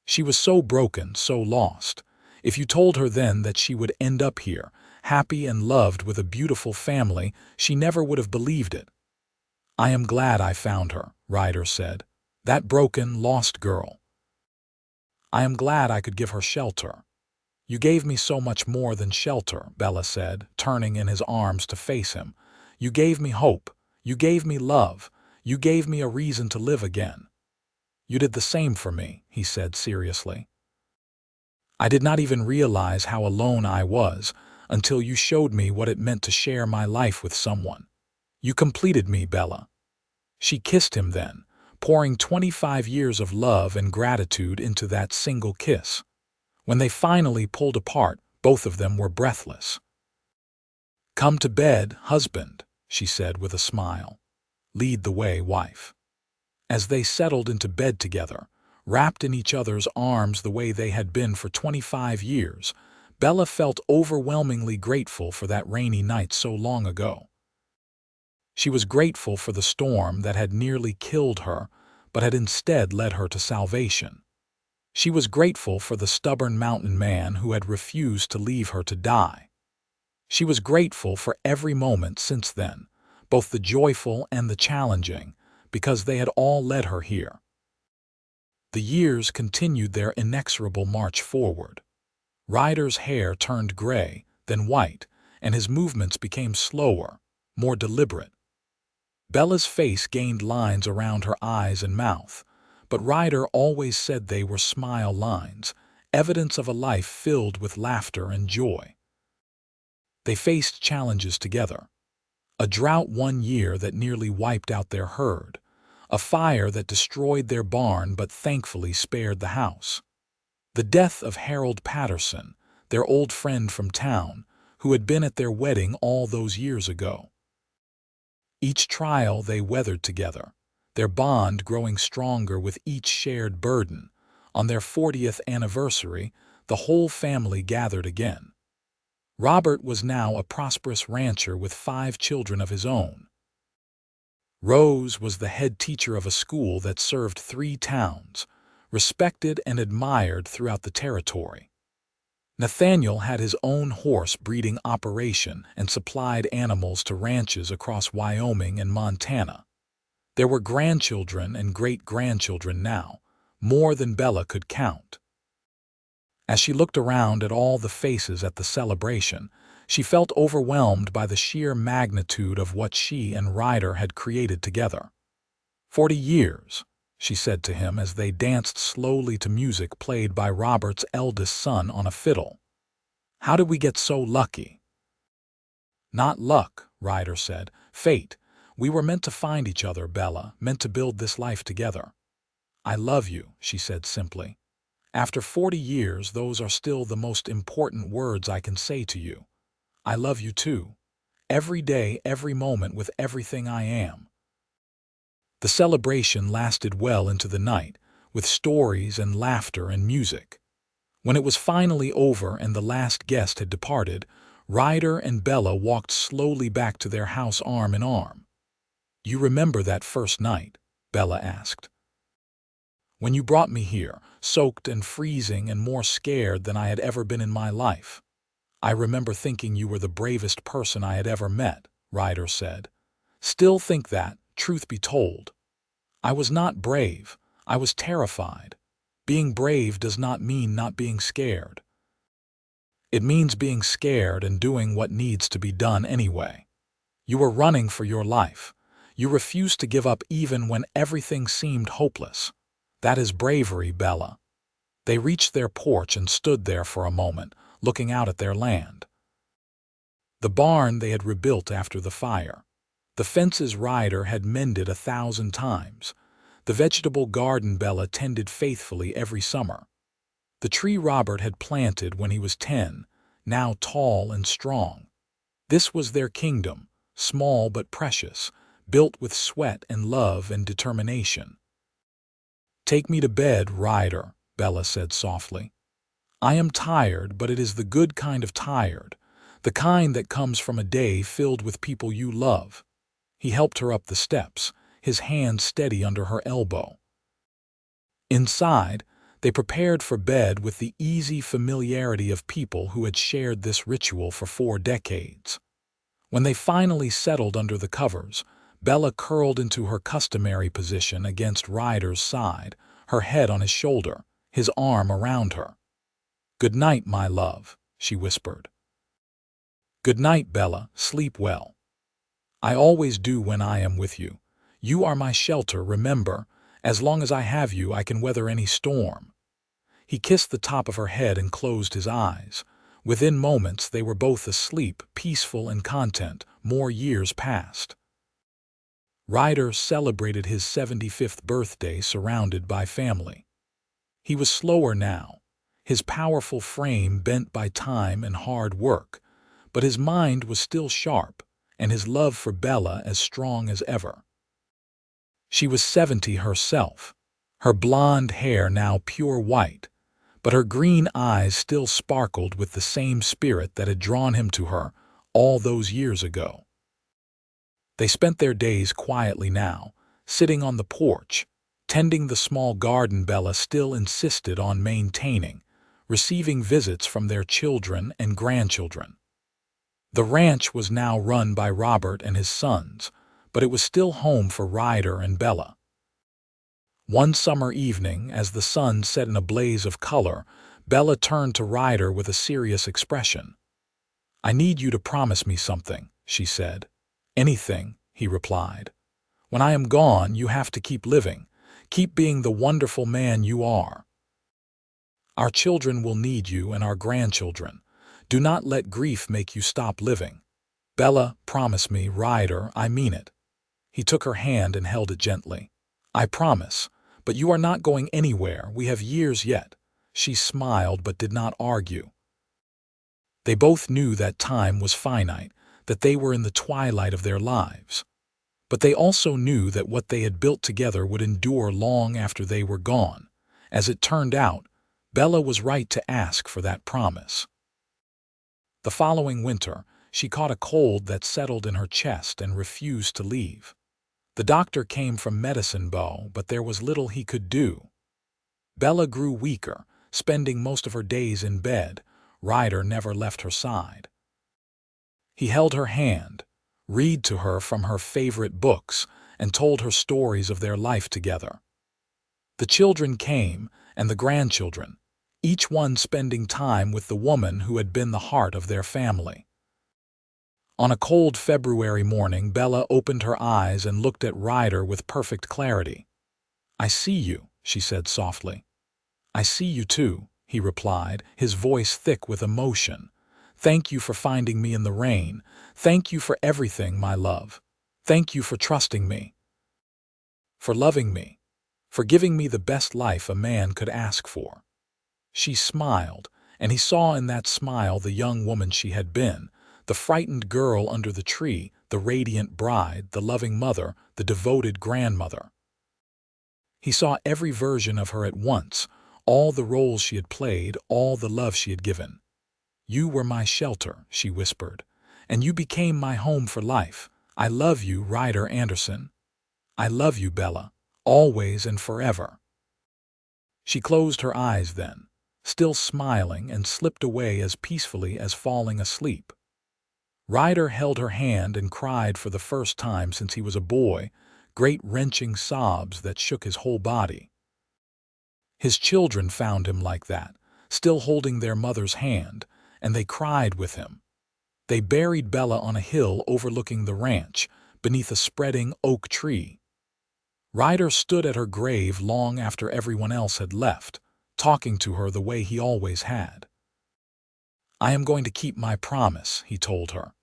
"She was so broken, so lost. If you told her then that she would end up here, happy and loved with a beautiful family, she never would have believed it." "I am glad I found her," Ryder said. "That broken, lost girl. I am glad I could give her shelter." "You gave me so much more than shelter," Bella said, turning in his arms to face him. "You gave me hope. You gave me love. You gave me a reason to live again." "You did the same for me," he said seriously. "I did not even realize how alone I was until you showed me what it meant to share my life with someone. You completed me, Bella." She kissed him then, pouring 25 years of love and gratitude into that single kiss. When they finally pulled apart, both of them were breathless. "Come to bed, husband," she said with a smile. "Lead the way, wife." As they settled into bed together, wrapped in each other's arms the way they had been for 25 years, Bella felt overwhelmingly grateful for that rainy night so long ago. She was grateful for the storm that had nearly killed her, but had instead led her to salvation. She was grateful for the stubborn mountain man who had refused to leave her to die. She was grateful for every moment since then, both the joyful and the challenging, because they had all led her here. The years continued their inexorable march forward. Ryder's hair turned gray, then white, and his movements became slower, more deliberate. Bella's face gained lines around her eyes and mouth, but Ryder always said they were smile lines, evidence of a life filled with laughter and joy. They faced challenges together. A drought one year that nearly wiped out their herd, a fire that destroyed their barn but thankfully spared the house. The death of Harold Patterson, their old friend from town, who had been at their wedding all those years ago. Each trial they weathered together, their bond growing stronger with each shared burden. On their 40th anniversary, the whole family gathered again. Robert was now a prosperous rancher with 5 children of his own. Rose was the head teacher of a school that served 3 towns, respected and admired throughout the territory. Nathaniel had his own horse breeding operation and supplied animals to ranches across Wyoming and Montana. There were grandchildren and great-grandchildren now, more than Bella could count. As she looked around at all the faces at the celebration, she felt overwhelmed by the sheer magnitude of what she and Ryder had created together. 40 years, she said to him as they danced slowly to music played by Robert's eldest son on a fiddle. How did we get so lucky? Not luck, Ryder said. Fate. We were meant to find each other, Bella, meant to build this life together. I love you, she said simply. After 40 years, those are still the most important words I can say to you. I love you too. Every day, every moment, with everything I am. The celebration lasted well into the night, with stories and laughter and music. When it was finally over and the last guest had departed, Ryder and Bella walked slowly back to their house arm in arm. You remember that first night? Bella asked. When you brought me here, soaked and freezing and more scared than I had ever been in my life. I remember thinking you were the bravest person I had ever met, Ryder said. Still think that, truth be told. I was not brave. I was terrified. Being brave does not mean not being scared. It means being scared and doing what needs to be done anyway. You were running for your life. You refused to give up even when everything seemed hopeless. That is bravery, Bella. They reached their porch and stood there for a moment, looking out at their land. The barn they had rebuilt after the fire. The fences Ryder had mended 1,000 times. The vegetable garden Bella tended faithfully every summer. The tree Robert had planted when he was 10, now tall and strong. This was their kingdom, small but precious, built with sweat and love and determination. Take me to bed, Ryder, Bella said softly. I am tired, but it is the good kind of tired, the kind that comes from a day filled with people you love. He helped her up the steps, his hand steady under her elbow. Inside, they prepared for bed with the easy familiarity of people who had shared this ritual for 4 decades. When they finally settled under the covers, Bella curled into her customary position against Ryder's side, her head on his shoulder, his arm around her. Good night, my love, she whispered. Good night, Bella, sleep well. I always do when I am with you. You are my shelter, remember. As long as I have you, I can weather any storm. He kissed the top of her head and closed his eyes. Within moments, they were both asleep, peaceful and content. More years passed. Ryder celebrated his 75th birthday surrounded by family. He was slower now, his powerful frame bent by time and hard work, but his mind was still sharp, and his love for Bella as strong as ever. She was 70 herself, her blonde hair now pure white, but her green eyes still sparkled with the same spirit that had drawn him to her all those years ago. They spent their days quietly now, sitting on the porch, tending the small garden Bella still insisted on maintaining, receiving visits from their children and grandchildren. The ranch was now run by Robert and his sons, but it was still home for Ryder and Bella. One summer evening, as the sun set in a blaze of color, Bella turned to Ryder with a serious expression. I need you to promise me something, she said. Anything, he replied. When I am gone, you have to keep living. Keep being the wonderful man you are. Our children will need you and our grandchildren. Do not let grief make you stop living. Bella, promise me, Ryder, I mean it. He took her hand and held it gently. I promise, but you are not going anywhere. We have years yet. She smiled but did not argue. They both knew that time was finite, that they were in the twilight of their lives. But they also knew that what they had built together would endure long after they were gone. As it turned out, Bella was right to ask for that promise. The following winter, she caught a cold that settled in her chest and refused to leave. The doctor came from Medicine Bow, but there was little he could do. Bella grew weaker, spending most of her days in bed. Ryder never left her side. He held her hand, read to her from her favorite books, and told her stories of their life together. The children came, and the grandchildren, each one spending time with the woman who had been the heart of their family. On a cold February morning, Bella opened her eyes and looked at Ryder with perfect clarity. "I see you," she said softly. "I see you too," he replied, his voice thick with emotion. "Thank you for finding me in the rain. Thank you for everything, my love. Thank you for trusting me, for loving me, for giving me the best life a man could ask for." She smiled, and he saw in that smile the young woman she had been, the frightened girl under the tree, the radiant bride, the loving mother, the devoted grandmother. He saw every version of her at once, all the roles she had played, all the love she had given. "You were my shelter," she whispered, "and you became my home for life. I love you, Ryder Anderson. I love you, Bella, always and forever." She closed her eyes then, still smiling, and slipped away as peacefully as falling asleep. Ryder held her hand and cried for the first time since he was a boy, great wrenching sobs that shook his whole body. His children found him like that, still holding their mother's hand, and they cried with him. They buried Bella on a hill overlooking the ranch, beneath a spreading oak tree. Ryder stood at her grave long after everyone else had left, talking to her the way he always had. "I am going to keep my promise," he told her.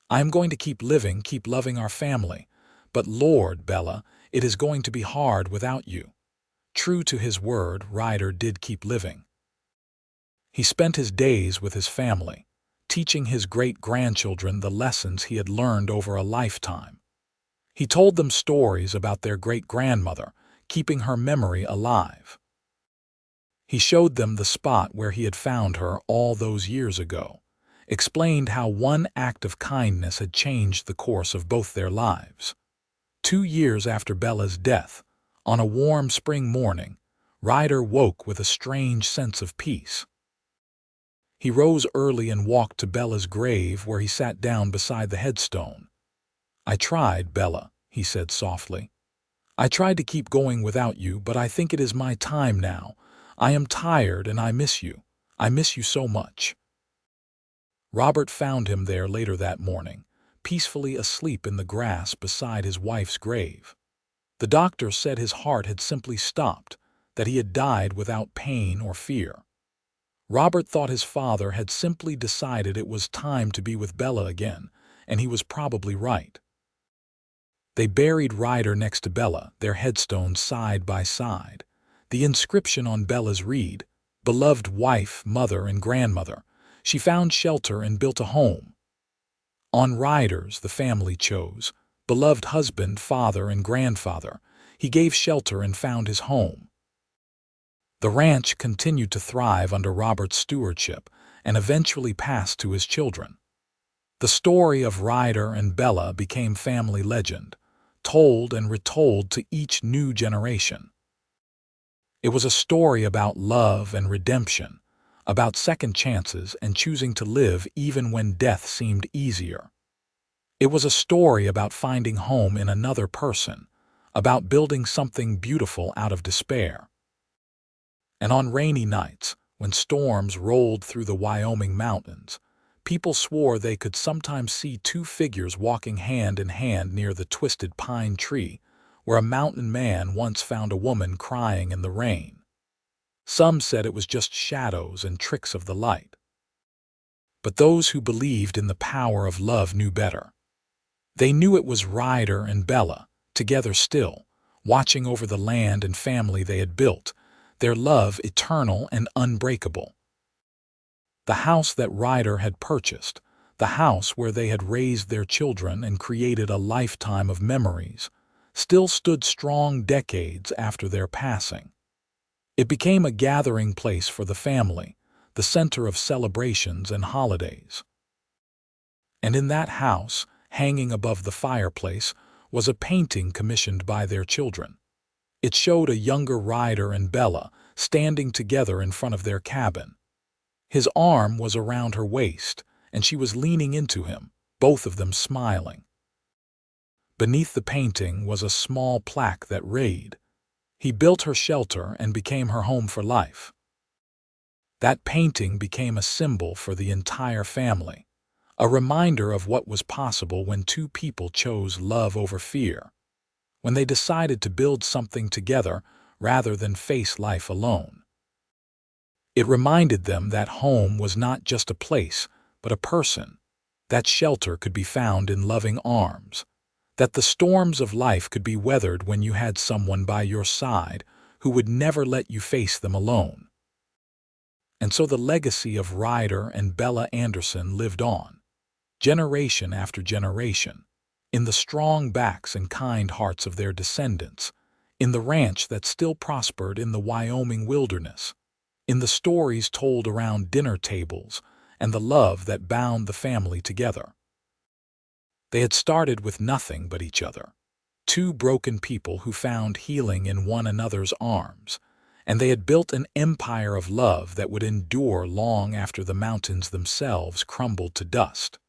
"I am going to keep living, keep loving our family. But Lord, Bella, it is going to be hard without you." True to his word, Ryder did keep living. He spent his days with his family, teaching his great-grandchildren the lessons he had learned over a lifetime. He told them stories about their great-grandmother, keeping her memory alive. He showed them the spot where he had found her all those years ago, explained how one act of kindness had changed the course of both their lives. 2 years after Bella's death, on a warm spring morning, Ryder woke with a strange sense of peace. He rose early and walked to Bella's grave, where he sat down beside the headstone. "I tried, Bella," he said softly. "I tried to keep going without you, but I think it is my time now. I am tired and I miss you. I miss you so much." Robert found him there later that morning, peacefully asleep in the grass beside his wife's grave. The doctor said his heart had simply stopped, that he had died without pain or fear. Robert thought his father had simply decided it was time to be with Bella again, and he was probably right. They buried Ryder next to Bella, their headstones side by side. The inscription on Bella's read, "Beloved wife, mother, and grandmother, she found shelter and built a home." On Ryder's, the family chose, "Beloved husband, father, and grandfather, he gave shelter and found his home." The ranch continued to thrive under Robert's stewardship and eventually passed to his children. The story of Ryder and Bella became family legend, told and retold to each new generation. It was a story about love and redemption, about second chances and choosing to live even when death seemed easier. It was a story about finding home in another person, about building something beautiful out of despair. And on rainy nights, when storms rolled through the Wyoming mountains, people swore they could sometimes see 2 figures walking hand in hand near the twisted pine tree, where a mountain man once found a woman crying in the rain. Some said it was just shadows and tricks of the light. But those who believed in the power of love knew better. They knew it was Ryder and Bella, together still, watching over the land and family they had built, their love eternal and unbreakable. The house that Ryder had purchased, the house where they had raised their children and created a lifetime of memories, still stood strong decades after their passing. It became a gathering place for the family, the center of celebrations and holidays. And in that house, hanging above the fireplace, was a painting commissioned by their children. It showed a younger Ryder and Bella standing together in front of their cabin. His arm was around her waist, and she was leaning into him, both of them smiling. Beneath the painting was a small plaque that read, "He built her shelter and became her home for life." That painting became a symbol for the entire family, a reminder of what was possible when two people chose love over fear, when they decided to build something together rather than face life alone. It reminded them that home was not just a place, but a person, that shelter could be found in loving arms, that the storms of life could be weathered when you had someone by your side who would never let you face them alone. And so the legacy of Ryder and Bella Anderson lived on, generation after generation, in the strong backs and kind hearts of their descendants, in the ranch that still prospered in the Wyoming wilderness, in the stories told around dinner tables, and the love that bound the family together. They had started with nothing but each other, two broken people who found healing in one another's arms, and they had built an empire of love that would endure long after the mountains themselves crumbled to dust.